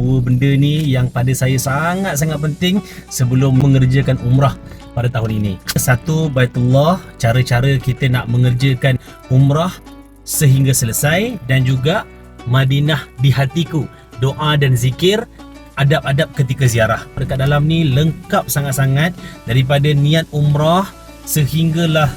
dua benda ni yang pada saya sangat-sangat penting sebelum mengerjakan umrah pada tahun ini. Satu, Baitullah, cara-cara kita nak mengerjakan umrah sehingga selesai, dan juga Madinah di hatiku, doa dan zikir, adab-adab ketika ziarah. Dekat dalam ni lengkap sangat-sangat, daripada niat umrah sehinggalah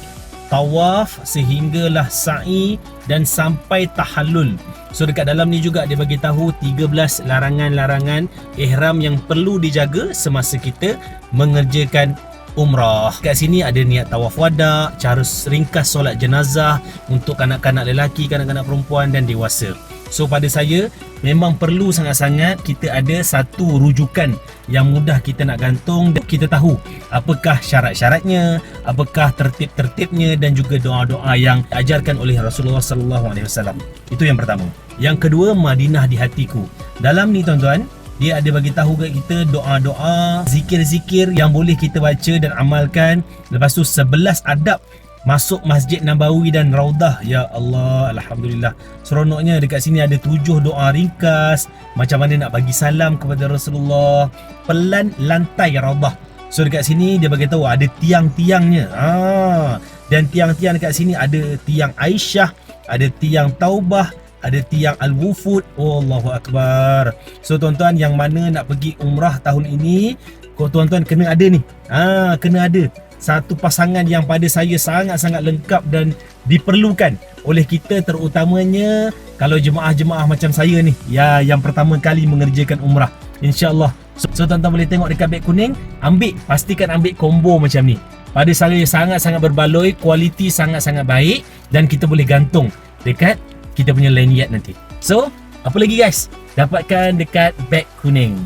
tawaf, sehinggalah sa'i dan sampai tahallul. So dekat dalam ni juga dia bagi tahu 13 larangan-larangan ihram yang perlu dijaga semasa kita mengerjakan umrah. Kat sini ada niat tawaf wada, cara ringkas solat jenazah untuk kanak-kanak lelaki, kanak-kanak perempuan dan dewasa. So pada saya memang perlu sangat-sangat kita ada satu rujukan yang mudah kita nak gantung, dan kita tahu apakah syarat-syaratnya, apakah tertib-tertibnya dan juga doa-doa yang diajarkan oleh Rasulullah sallallahu alaihi wasallam. Itu yang pertama. Yang kedua, Madinah di hatiku. Dalam ni tuan-tuan, dia ada bagi tahu kat kita doa-doa, zikir-zikir yang boleh kita baca dan amalkan. Lepas tu 11 adab masuk Masjid Nabawi dan Raudah. Ya Allah, alhamdulillah. Seronoknya dekat sini ada 7 doa ringkas, macam mana nak bagi salam kepada Rasulullah, pelan lantai Raudah. So dekat sini dia bagi tahu ada tiang-tiangnya. Dan tiang-tiang dekat sini ada tiang Aisyah, ada tiang Taubah, ada tiang Al-Wufud. Oh, Allahu Akbar. So tuan-tuan yang mana nak pergi umrah tahun ini, tuan-tuan kena ada ni. Kena ada satu pasangan yang pada saya sangat-sangat lengkap dan diperlukan oleh kita, terutamanya kalau jemaah-jemaah macam saya ni, ya, yang pertama kali mengerjakan umrah, insya-Allah. So tuan-tuan boleh tengok dekat beg kuning, pastikan ambil combo macam ni. Pada saya sangat-sangat berbaloi, kualiti sangat-sangat baik, dan kita boleh gantung dekat kita punya lanyard nanti. So, apa lagi guys? Dapatkan dekat beg kuning.